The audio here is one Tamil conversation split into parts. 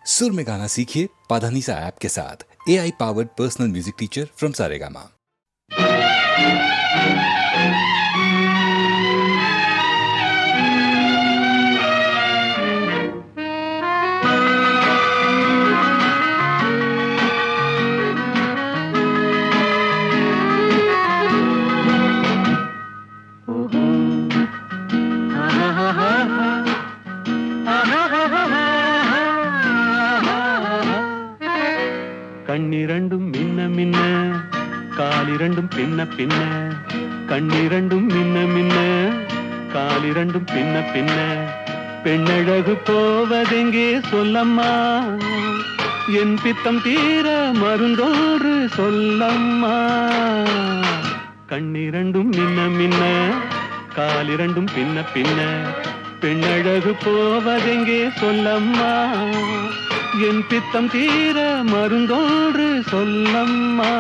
सुर में गाना सीखिए पाधानीसा ऐप के साथ। AI powered personal music teacher from Saregama. கண்ணிரண்டும் மின்ன மின்ன காலிரண்டும் பின்ன பின்ன கண்ணிரண்டும் மின்ன மின்ன காலிரண்டும் பின்ன பின்ன பெண்ணழகு போவதெங்கே சொல்லம்மா என் பித்தம் தீர மருந்தோன்று சொல்லம்மா கண்ணிரண்டும் மின்ன மின்ன காலிரண்டும் பின்ன பின்ன பெண்ணழகு போவதெங்கே சொல்லம்மா என் பித்தம் தீர மருந்தோன்று சொல்லம்மா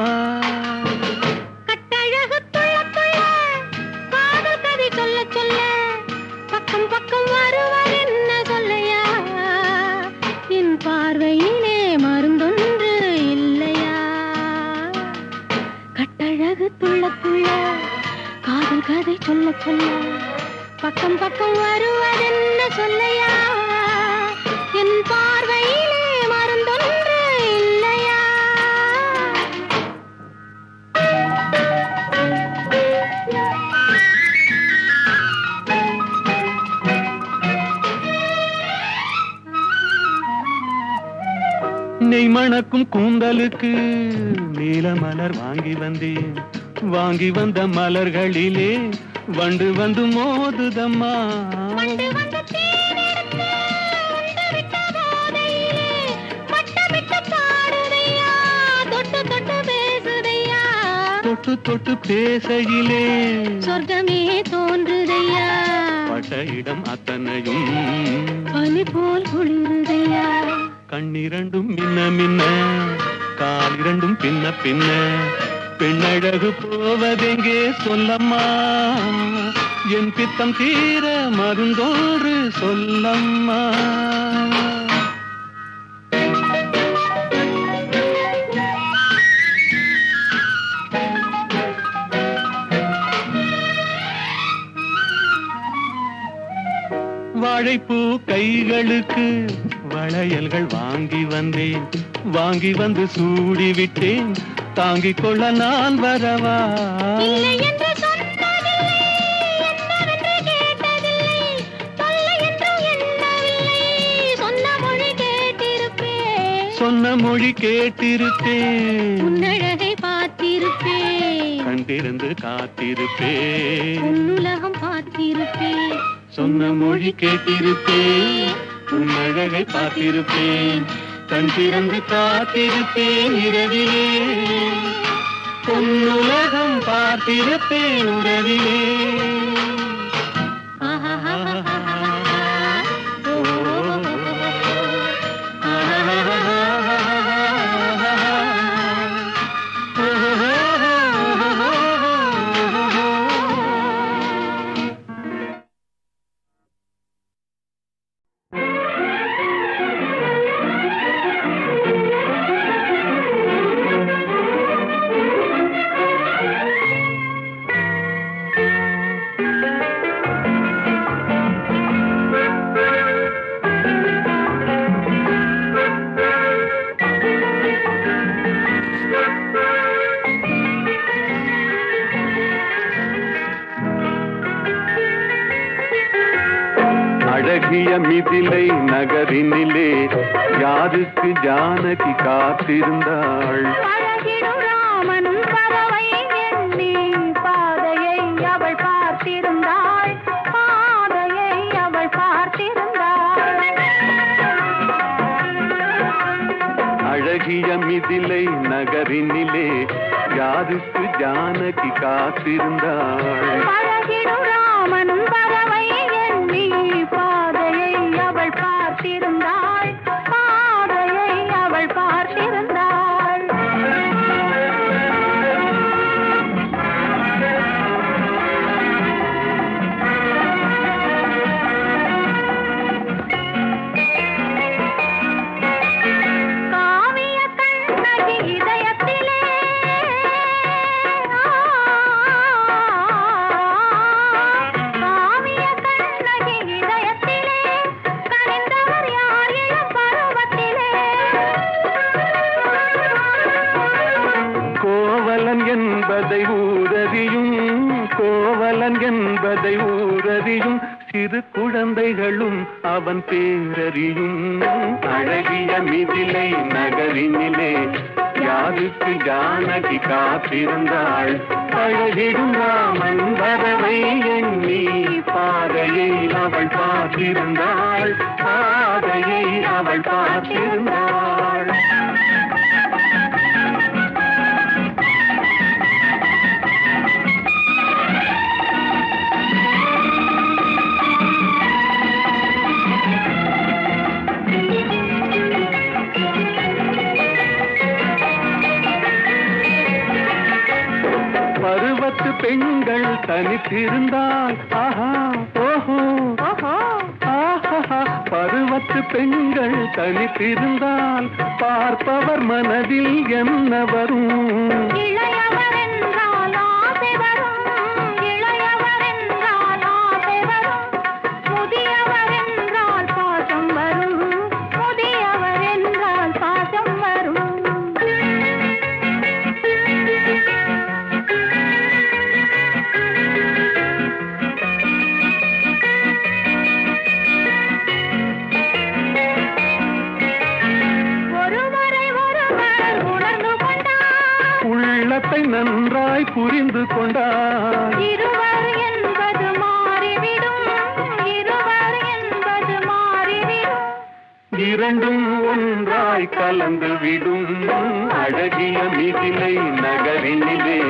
கட்டழகு துள்ள துள்ள காதல் கதை சொல்ல சொல்ல பக்கம் பக்கம் வருவர் என்ன சொல்லையா என் பார்வையிலே மருந்தொன்று இல்லையா கட்டழகு துள்ள துள்ள காதல் கதை சொல்ல சொல்ல பக்கம் பக்கம் வருவர் என்ன சொல்லையா என் பார்வையிலே மருந்தொன்று இல்லையா நெய் மணக்கும் கூந்தலுக்கு நீல மலர் வாங்கி வந்தேன் வாங்கி வந்த மலர்களிலே வண்டு வந்து மோதுதம்மா வண்டு வந்து தேனெடுத்து உண்டு விட்ட போதையிலே வட்டமிட்டு பாடுதையா தொட்டு தொட்டு பேசுதையா தொட்டு தொட்டு பேசையிலே சொர்க்கமே தோன்றுதையா பட்ட இடம் அத்தனையும் பனி போல் குளிருதையா கண்ணிரண்டும் மின்ன மின்ன காலிரண்டும் பின்ன பின்ன பெண்ணழகு போவதெங்கே சொல்லம்மா என் பித்தம் தீர மருந்தோன்று சொல்லம்மா வாழைப்பூ கைகளுக்கு வளையல்கள் வாங்கி வந்தேன் வாங்கி வந்து சூடி விட்டேன் தாங்கிக் கொள்ள நான் வரவா இல்லை என்று சொன்னதில்லை என்னவென்று கேட்டதில்லை தொல்லை என்றும் எண்ணவில்லை சொன்ன மொழி கேட்டிருப்பேன் சொன்ன மொழி கேட்டிருப்பேன் உன்னழகை பார்த்திருப்பேன் கண்டிருந்து காத்திருப்பேன் உன்னுலகம் பார்த்திருப்பேன் சொன்ன மொழி கேட்டிருப்பேன் உன்னழகை பார்த்திருப்பேன் கண் திறந்து காத்திருப்பேன் இரவிலே உன்னுலகம் பார்த்திருப்பேன் உறவிலே அழகிய மிதிலை நகரினிலே யாருக்கு ஜானகி காத்திருந்தாள் பழகிடும் ராமனும் பறவை எண்ணி பாதையை அவள் பார்த்திருந்தாள் பாதையை அவள் பார்த்திருந்தாள் அழகிய மிதிலை நகரினிலே யாருக்கு ஜானகி காத்திருந்தாள் பழகிடும் ராமனும் பறவை எண்ணி பாதையை அவள் பார்த்திருந்தாள் பாதையை அவள் பார்த்திருந்தாள் சிறு குழந்தைகளும் அவன் பேரறியும். அழகிய மிதிலை நகரினிலே யாருக்கு ஜானகி காத்திருந்தாள். அழகிடும் ராமன் வரவை எண்ணி பாதையை அவள் பார்த்திருந்தாள். பாதையை அவள் பார்த்திருந்தாள். பருவத்து பெண்கள் தனித்திருந்தால் ஆஹா ஓஹோ ஆஹா ஆஹா. பருவத்து பெண்கள் தனித்திருந்தால் பார்ப்பவர் மனதில் என்ன வரும்? இளையவர் என்றால் ஆசை வரும், இளையவர் என்றால் ஆசை வரும், முதியவர் என்றால் பாசம் வரும், முதியவர் என்றால் பாசம் வரும். உள்ளத்தை நன்றாய் புரிந்து கொண்டார். இருவர் என்பது மாறிவிடும், இருவர் என்பது மாறிவிடும். இரண்டும் ஒன்றாய் கலந்து விடும். அழகிய மிதிலை நகரினிலே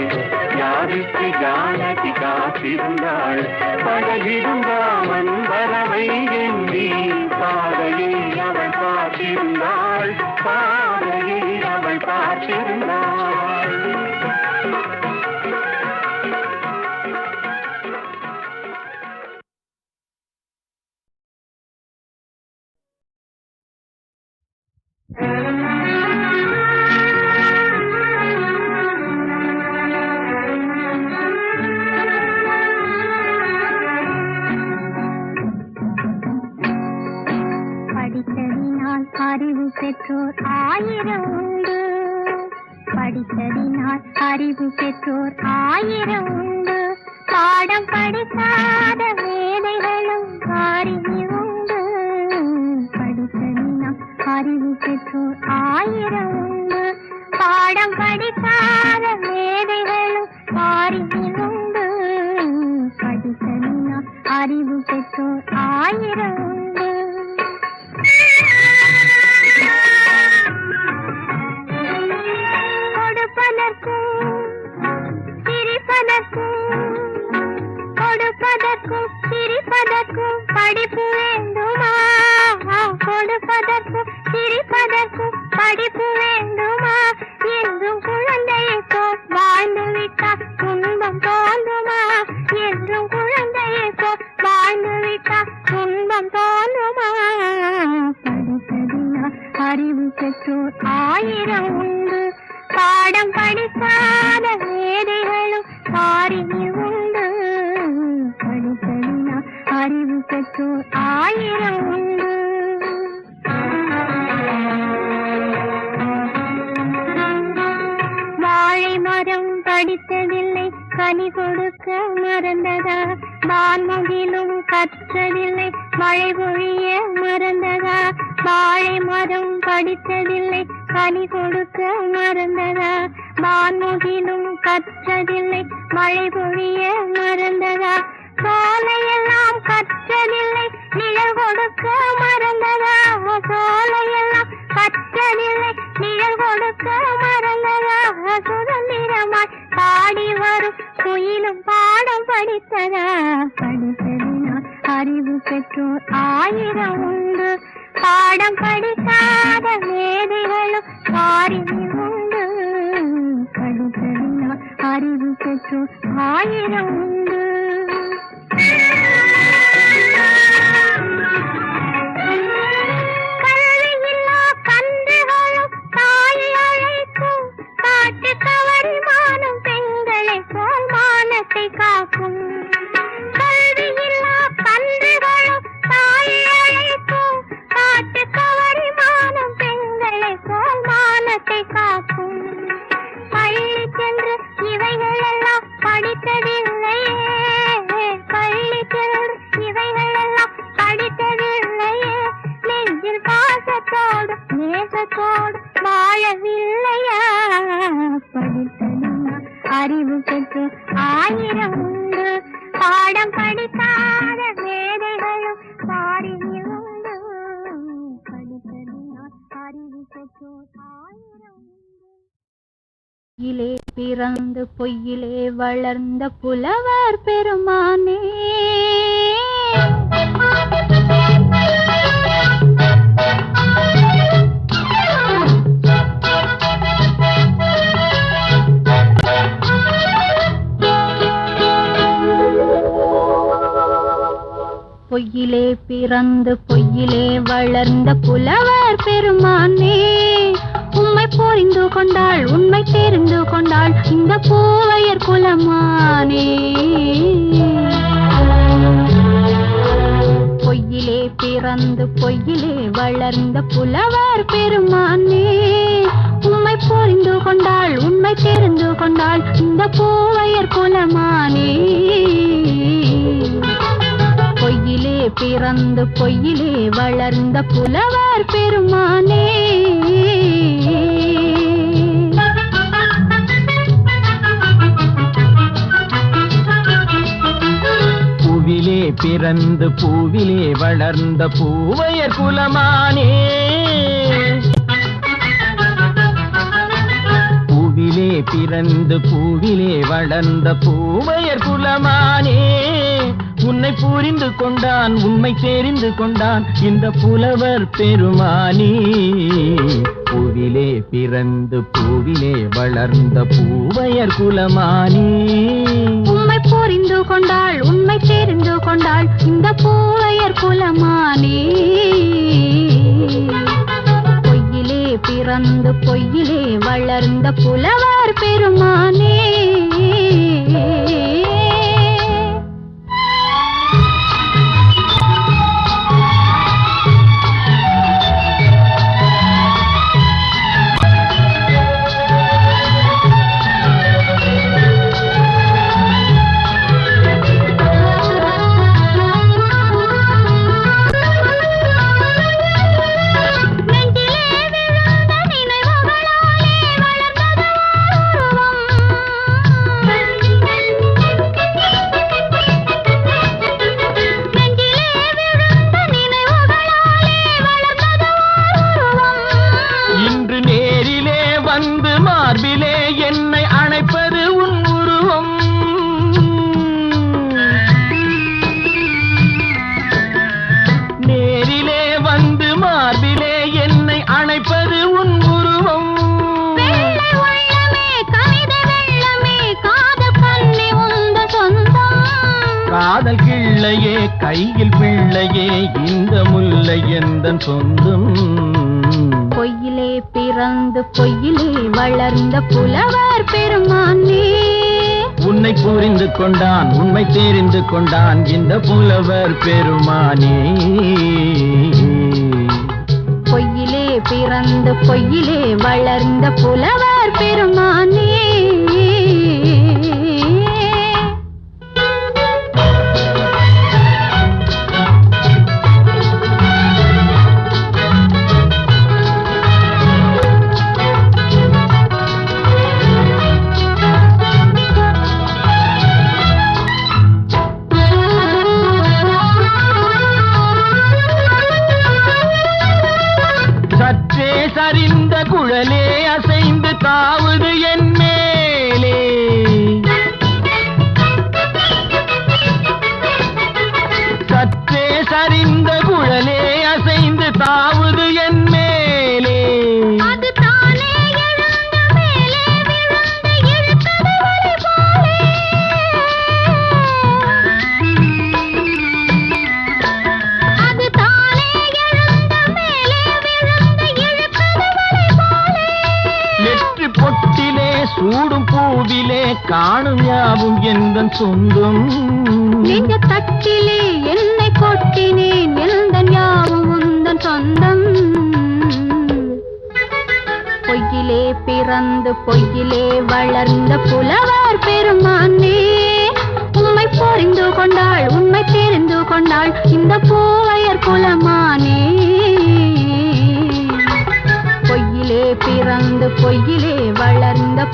யாருக்கு ஜானகி காத்திருந்தாள். பழகிடும் ராமன் வரவை எண்ணி பாதையை அவள் பார்த்திருந்தாள். பாதையை அவள் பார்த்திருந்தாள். படித்ததினால் அறிவு பெற்றோர் ஆயிரம் உண்டு, படித்ததினால் அறிவு பெற்றோர் ஆயிரம் உண்டு. பாடம் படிக்காத மேதைகளும் அறிவு உண்டு. படித்ததினால் அறிவு பெற்றோர் ஆயிரம் உண்டு. பாடம் படிக்காத மேதைகளும் அறிவு உண்டு. படித்ததினால் அறிவு பெற்றோர் ஆயிரம் உண்டு. கொடுப்பதற்கும் சிரிப்பதற்கும் படிப்பு வேண்டுமா? கொடுப்பதற்கும் சிரிப்பதற்கும் படிப்பு வேண்டுமா? என்றும் குழந்தையை போல் வாழ்ந்து விட்டால் துன்பம் தோன்றுமா? என்றும் குழந்தையை போல் வாழ்ந்து விட்டால் துன்பம் தோன்றுமா? படித்ததினால் அறிவு பெற்றோர் ஆயிரம் உண்டு. பாடம் படிக்காத மேதைகளும் அறிவு உண்டு. படித்ததினால் அறிவு பெற்றோர் ஆயிரம் உண்டு. வாழை மரம் படித்ததில்லை, கனி கொடுக்க மறந்ததா? வான்முகிலும் கற்றதில்லை, மழை பொழிய மறந்ததா? வாழை மரம் படித்ததில்லை, கனி கொடுக்க மறந்ததா? வான்முகிலும் கற்றதில்லை, மழை பொழிய மறந்ததா? சோலையெல்லாம் கற்றதில்லை, நிழல் கொடுக்க மறந்ததா? சோலையெல்லாம் கற்றதில்லை, நிழல் கொடுக்க மறந்ததா? சுதந்திரமாய் பாடி வரும் குயிலும் பாடம் படித்ததா? படித்ததினால் அறிவு பெற்றோர் ஆயிரம் உண்டு. பாடம் படிக்காத மேதைகளும் அறிவு உண்டு. படித்ததினால் அறிவு பெற்றோர் ஆயிரம் உண்டு. கல்வியில்லா கன்றுகளும் தாயை அழைக்கும், காட்டு கவரி மானும் பெண்களை போல் மானத்தை காக்கும். கல்வியில்லா கன்றுகளும் தாயை அழைக்கும், காட்டு கவரி மானும் பெண்களை போல் மானத்தை காக்கும். பள்ளி சென்று இவைகளெல்லாம் படித்ததில்லையே, உள்ளத்தோடு வாழவில்லையா? படித்ததுமா அறிவு பெற்று ஆயிரம் உண்டு, பாடம் படிக்காத மேதைகளும் பாரினில் உண்டு. படித்ததுமா அறிவு பெற்று ஆயிரம் உண்டு. பொய்யிலே பிறந்து பொய்யிலே வளர்ந்த புலவர் பெருமானே, பொய்யிலே பிறந்து பொய்யிலே வளர்ந்த புலவர் பெருமானே, உம்மை புரிந்து கொண்டாள் உண்மை தெரிந்து கொண்டாள் இந்த பூவையர் குலமானே. பொய்யிலே பிறந்து பொய்யிலே வளர்ந்த புலவர் பெருமானே, உம்மை புரிந்து கொண்டாள் உண்மை தெரிந்து கொண்டாள் இந்த பூவையர் குலமானே. பொய்யிலே பிறந்து பொய்யிலே வளர்ந்த புலவர் பெருமானே. பூவிலே பிறந்து பூவிலே வளர்ந்த பூவையர் குலமானே, பூவிலே பிறந்து பூவிலே வளர்ந்த பூவையர் குலமானே, உன்னை புரிந்து கொண்டான் உண்மை தெரிந்து கொண்டான் இந்த புலவர் பெருமானே. பூவிலே பிறந்து பூவிலே வளர்ந்த பூவையர் குலமானே, உம்மை புரிந்து கொண்டாள் உண்மை தெரிந்து கொண்டாள் இந்த பூவையர் குலமானே. பொய்யிலே பிறந்து பொய்யிலே வளர்ந்த புலவர் பெருமானே. காதல் கிள்ளையே கையில் பிள்ளையே இந்த முல்லை எந்தன் சொந்தம். பொய்யிலே பிறந்து பொய்யிலே வளர்ந்த புலவர் பெருமானே, உன்னை புரிந்து கொண்டான் உண்மை தெரிந்து கொண்டான் இந்த புலவர் பெருமானே. பொய்யிலே பிறந்து பொய்யிலே வளர்ந்த புலவர் பெருமானே. சற்றே சரிந்த குழலே அசைந்து தாவுது என் மேலே, சற்றே சரிந்த குழலே அசைந்து தாவுது என் மேலே. அது தானே எழுந்த மேலே விழுந்து இழுத்தது வலை போலே, அது தானே எழுந்த மேலே விழுந்து இழுத்தது வலை போலே. நெற்றி பொட்டிலே சூடும் பூவிலே காணும் யாவும் எந்தன் சொந்தம். நெஞ்ச தட்டிலே என்னை கொட்டினேன் எந்தன் யாவும் உந்தன் சொந்தம். பொய்யிலே பிறந்து பொய்யிலே வளர்ந்த புலவர் பெருமானே, உம்மை புரிந்து கொண்டாள் உண்மை தெரிந்து கொண்டாள் இந்த பூவையர் குலமானே.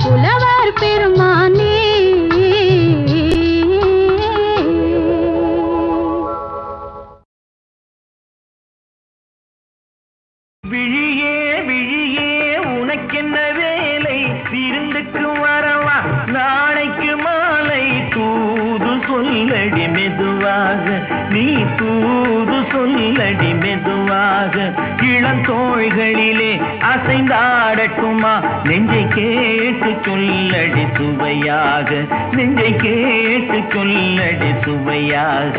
புலவர் பெருமானே. விழியே விழியே உனக்கென்ன வேலை, விருந்துக்கு வரவா நாளைக்கு மாலை, தூது சொல்லடி மெதுவாக, நீ தூது சொல்லடி மெதுவாக, இளந்தோள்களிலே அசைந்தாடட்டுமா, நெஞ்சை கேட்டு சொல்லடி சுவையாக, நெஞ்சை கேட்டு சொல்லடி சுவையாக.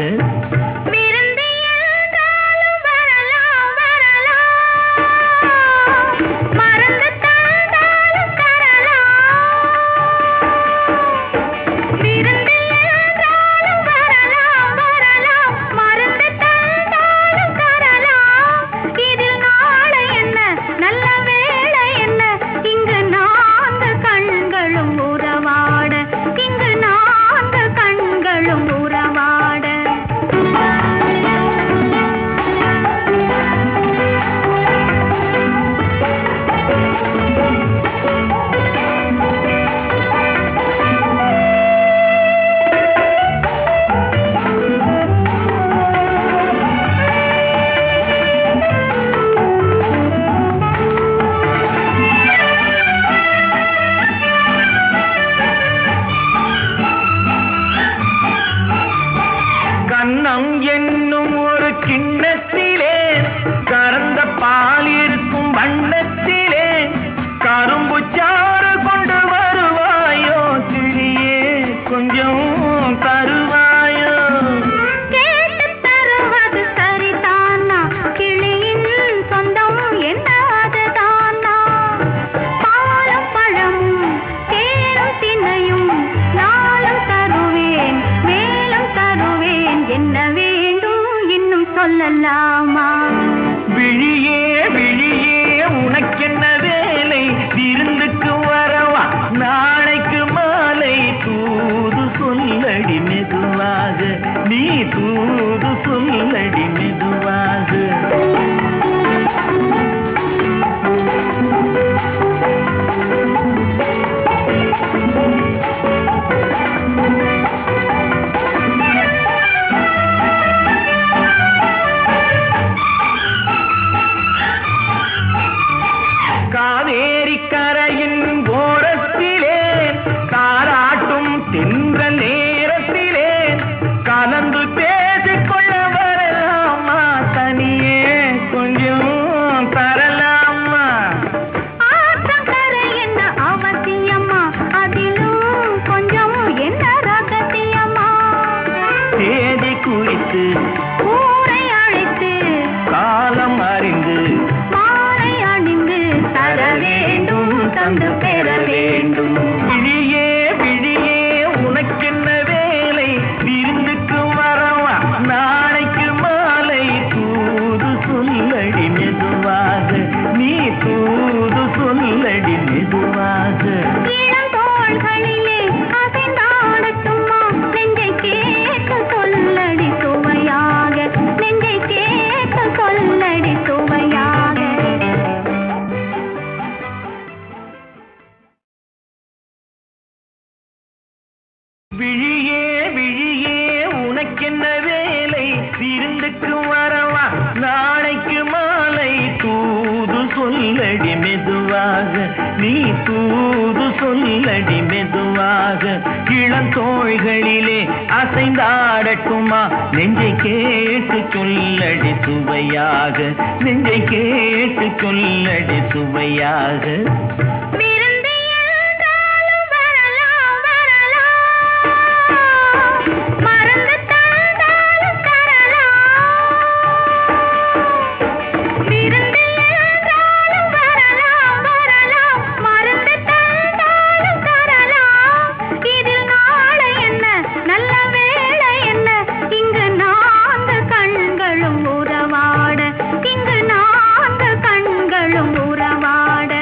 உறவாட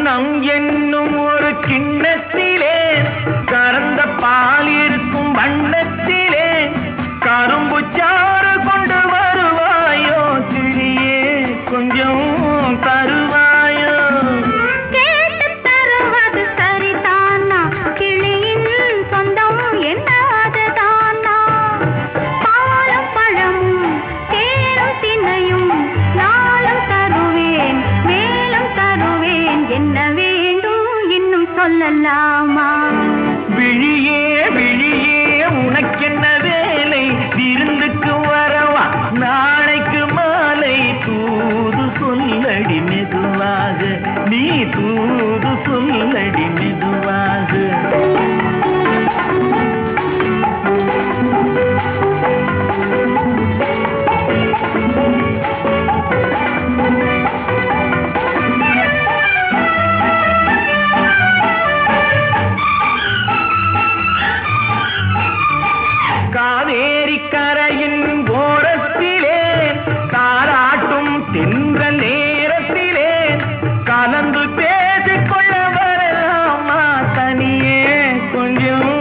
கண்ணம் என்னும் ஒரு கிண்ணத்திலே கறந்த பால் இருக்கும் வண்ணத்திலே கரும்பு சாறு கொண்டு வருவாயோ கிளியே கொஞ்சம் தருவாயோ கேட்டு தருவது சரிதானா கிளியின் சொந்தம் என்னதுதானா பாலும் பழமும் தேனும் தினையும் நாளும் தருவேன் மேலும் தருவேன் என்ன வேண்டும் இன்னும் சொல்லலாமா விழியே விழியே உனக்கென்ன வேலை விருந்துக்கு வரவா நாளைக்கு மாலை தூது சொல்லடி மெதுவாக நீ தூது சொல்லடி மெதுவாக காவேரி கரையின் ஓரத்திலே தாராட்டும் தென்றல் நேரத்திலே கலந்து பேசிக்கொள்ள வரலாமா தனியே கொஞ்சம்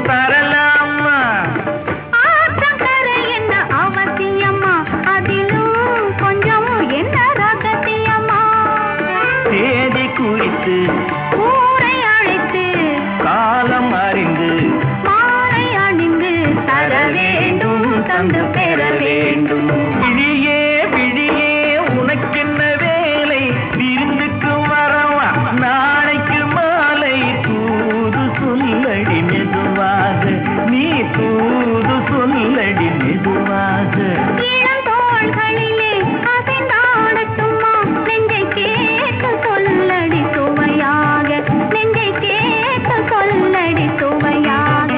தரலாமா ஆற்றங்கரை என்ன அவசியமா அதிலும் கொஞ்சம் என்ன ரகசியமா தேதி குறித்து ஊரை அழைத்து காலம் அறிந்து மாலை அணிந்து தர வேண்டும் தந்து பெற வேண்டும் விழியே விழியே உனக்கென்ன வேலை விருந்துக்கு வரவா நாளைக்கு மாலை தூது சொல்லடி மெதுவாக நீ தூது சொல்லடி மெதுவாக இளம் தோள்களிலே அசைந்தாடட்டுமா நெஞ்சை கேட்டு சொல்லடி சுவையாக நெஞ்சை கேட்டு சொல்லடி சுவையாக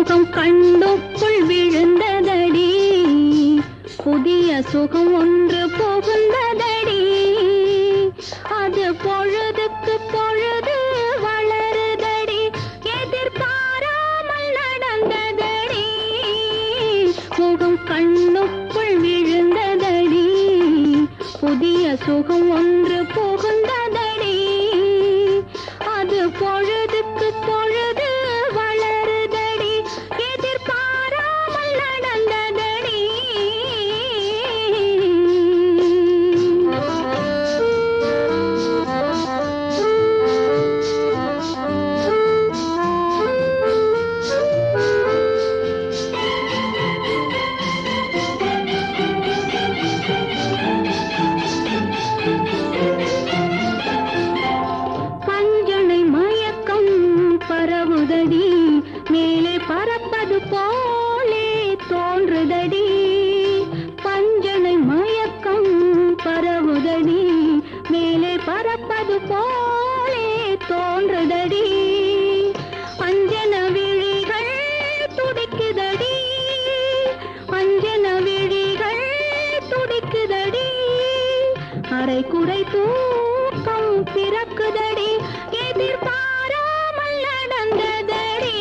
முகம் கண்ணுக்குள் விழுந்ததடி, புதிய சுகம் ஒன்று புகுந்ததடி. அது பொழுதுக்கு பொழுது வளருதடி, எதிர்பாராமல் நடந்ததடி. முகம் கண்ணுக்குள் விழுந்ததடி, புதிய சுகம் ஒன்று புகுந்ததடி. அது பொழுதுக்கு பொழுது வளருதடி, எதிர்பாராமல் நடந்ததடி. பஞ்சனை மயக்கம் பரவுதடி, மேலே பறப்பது போலே தோன்றுதடி. பஞ்சனை மயக்கம் பரவுதடி, மேலே பறப்பது போலே தோன்றுதடி. அஞ்சன விழிகள் துடிக்குதடி, அஞ்சன விழிகள் துடிக்குதடி. அரை குறை தூக்கம் பிறக்குதடி, எதிர்பாராமல் நடந்ததடி.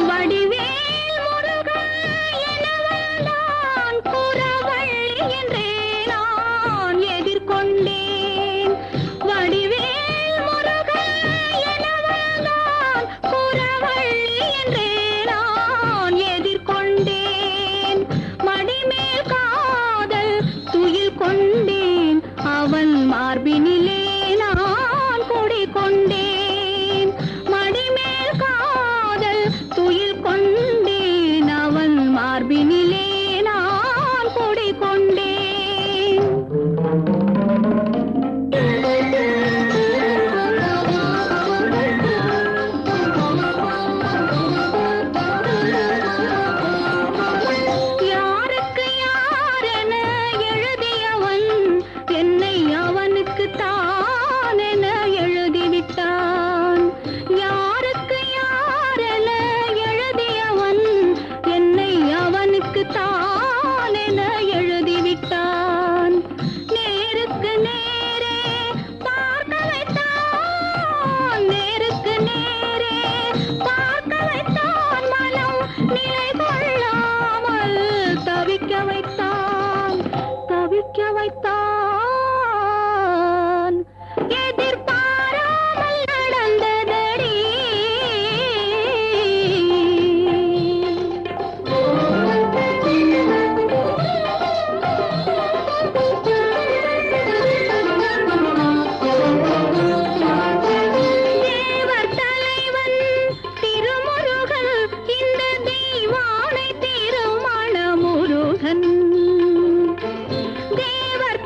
வடிவேல் முருகன் எனவள்தான் புறவள்ளி என்றே நான் எதிர்கொண்டேன். வடிவேல் முருகன் எனவள்தான் புறவள்ளி என்றே நான் எதிர்கொண்டேன். மடிமேல் காதல் துயில் கொண்டேன், அவன் மார்பினிலே நான் குடிகொண்டேன். மடிமேல் காதல் துயில் கொண்டேன், அவன் மார்பினிலே நான் குடிகொண்டேன். யாருக்கு யாரென எழுதியவன் என்னை அவனுக்கு தானென எழுதிவிட்டான். யாருக்கு யாரென எழுதியவன் என்னை அவனுக்கு தானென எழுதிவிட்டான். நேருக்கு நேரே பார்க்க வைத்தான், நேருக்கு நேரே பார்க்க வைத்தான். மனம் நிலை கொள்ளாமல் தவிக்க வைத்தான், தவிக்க வைத்தான். எதிர்பாராமல் நடந்ததடி. தேவர் தலைவன் திருமுருகன், இந்த தெய்வானை திருமண முருகன். தேவர்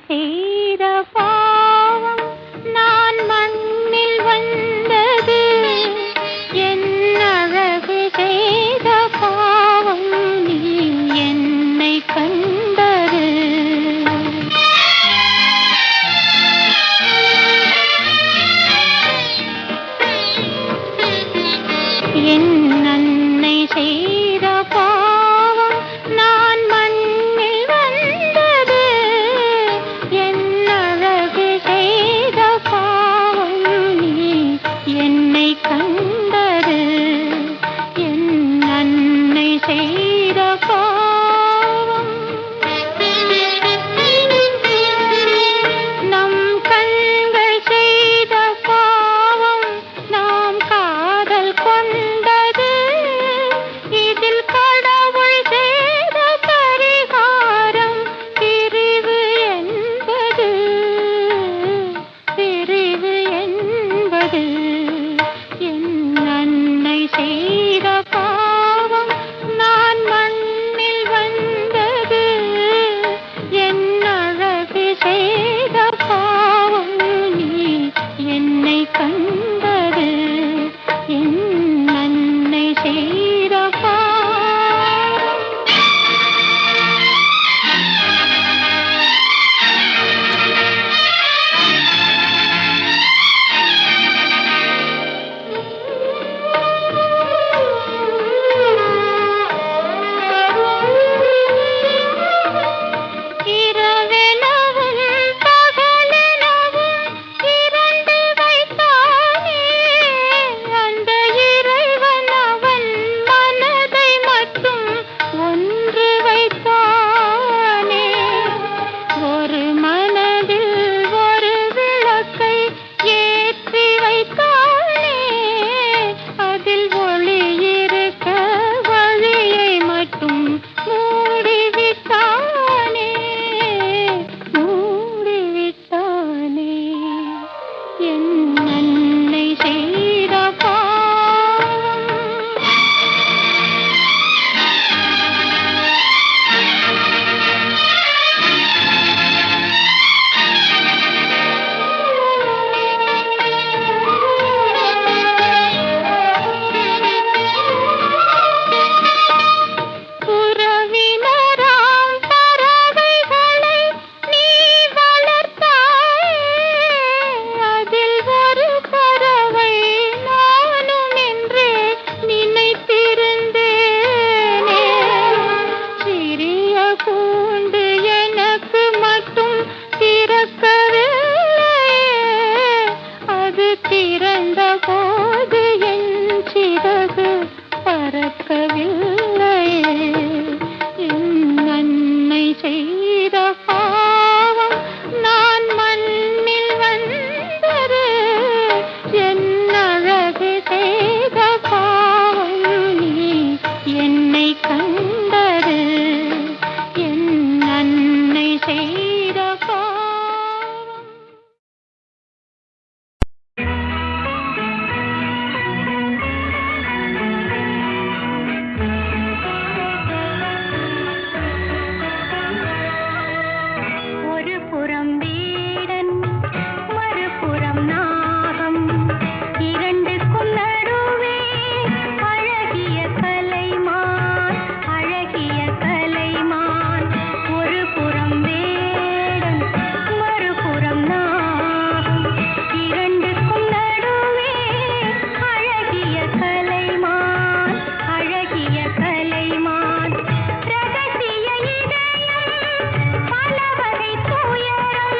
செய்த பாவம் நான் மண்ணில் வந்தது என் அழகு செய்த பாவம் நீ என்னை கண்டது என் அன்னை செய்த பாவம் நான் மண்ணில் வந்தது என் அழகு செய்த பாவம் நீ என்னை கண்டது என் அன்னை செய்த பாவம் நம் கண்கள் செய்த பாவம் நாம் காதல் கொண்டது இதில் கடவுள் செய்த பரிகாரம் பிரிவு என்பது என் அன்னை செய்த பாவம் நான் மண்ணில் வந்தது என் அழகு செய்த பாவம் நீ என்னை கண்டது என் அன்னை செய்த பாவம் இரவெனவும் பகலெனவும் இரண்டு வைத்தானே அந்த இறைவன் அவன் மனதை மட்டும் ஒன்று வைத்தானே ஒரு மனதில் ஒரு விளக்கை ஏற்றி வைத்தானே அதில் ஒளி இருக்க வழியை மட்டும் மூடிவிட்டானே என் அன்னை செய்த பாவம் உறவினராம் பறவைகளை நீ வளர்த்தாயே அதில் ஒரு பறவை நானும் என்றே நினைத்திருந்தேனே சிறிய கூண்டு எனக்கு மட்டும் திறக்கவில்லையே அது திறந்த போது என் சிறகு பறக்கவில்லையே என் அன்னை செய்த பாவம் நான் மண்ணில் வந்தது என் அழகு செய்த பாவம் நீ என்னை கண்டது என் அன்னை செய்த பாவம் ஒரு புறம் வீடன் மறுபுறம் நாகம் இரண்டுக்கும் நடுவே அழகிய கலைமான் ஒரு புறம் வேடன் மறுபுறம் நாகம் இரண்டுக்கும் நடுவே அழகிய கலைமான் ரகசிய இதயம் பல வகை துயரம்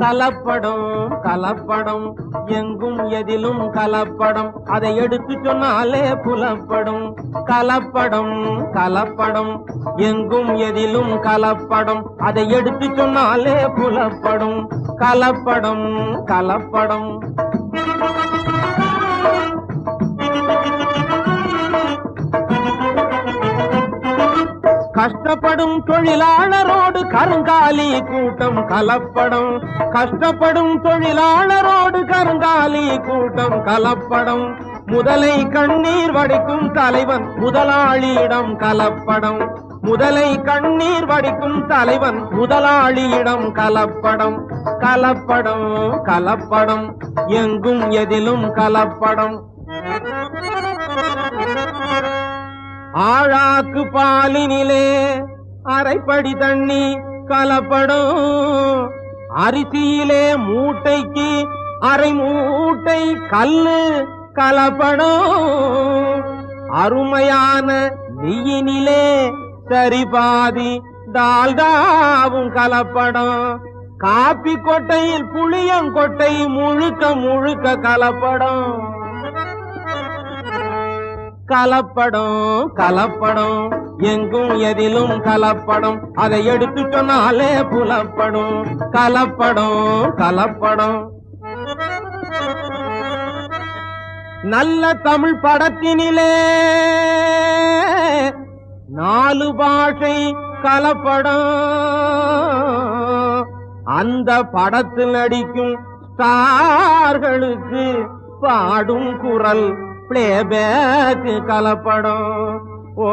கலப்படம் கலப்படம் எங்கும் எதிலும் கலப்படம் அதை எடுத்து சொன்னாலே புலப்படும் கலப்படம் கலப்படம் எங்கும் எதிலும் கலப்படம் அதை எடுத்து சொன்னாலே புலப்படும் கலப்படம் கலப்படம் கஷ்டப்படும் தொழிலாளரோடு கருங்காலி கூட்டம் கலப்படம் கஷ்டப்படும் தொழிலாளரோடு கருங்காலி கூட்டம் கலப்படம் முதலை கண்ணீர் வடிக்கும் தலைவன் முதலாளியிடம் கலப்படம் முதலை கண்ணீர் வடிக்கும் தலைவன் முதலாளியிடம் கலப்படம் கலப்படம் கலப்படம் எங்கும் எதிலும் கலப்படம் ஆழாக்கு பாலினிலே அரைப்படி தண்ணி கலப்படும் அரிசியிலே மூட்டைக்கு அரை மூட்டை கல்லு கலப்படும் அருமையான நெய்யினிலே சரி பாதி டால்டாவும் கலப்படம் காப்பி கொட்டையில் புளியங்கொட்டை முழுக்க முழுக்க கலப்படம் கலப்படம் கலப்படம் எங்கும் எதிலும் கலப்படம் அதை எடுத்து சொன்னாலே புலப்படும் கலப்படம் கலப்படம் நல்ல தமிழ் படத்தினிலே 4 பாஷை கலப்படம் அந்த படத்தில் நடிக்கும் ஸ்டார்களுக்கு பாடும் குரல் பிளேபேக் கலப்படம் ஓ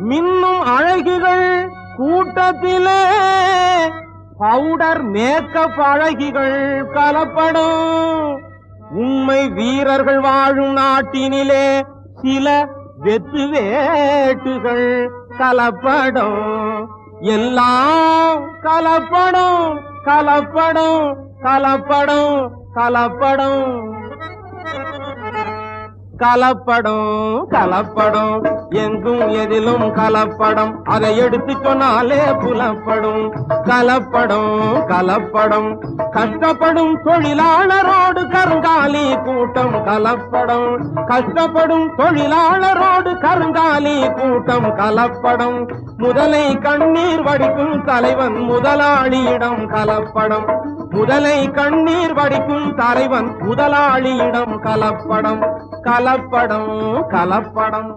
மின்னும் அழகிகள் கூட்டத்திலே பவுடர் மேக்கப் அழகிகள் கலப்படம் உண்மை வீரர்கள் வாழும் நாட்டினிலே சில வெத்து வேட்டுகள் கலப்படம் எல்லாம் கலப்படம் கலப்படம் கலப்படம் கலப்படம் கலப்படம் கலப்படம் எங்கும் எதிலும் கலப்படம் அதை எடுத்து சொன்னாலே புலப்படும் கலப்படம் கலப்படம் கஷ்டப்படும் தொழிலாளரோடு கருங்காலி கூட்டம் கலப்படம் கஷ்டப்படும் தொழிலாளரோடு கருங்காலி கூட்டம் கலப்படம் முதலை கண்ணீர் வடிக்கும் தலைவன் முதலாளியிடம் கலப்படம் முதலை கண்ணீர் வடிக்கும் தலைவன் முதலாளியிடம் கலப்படம் கலப்படம் கலப்படம்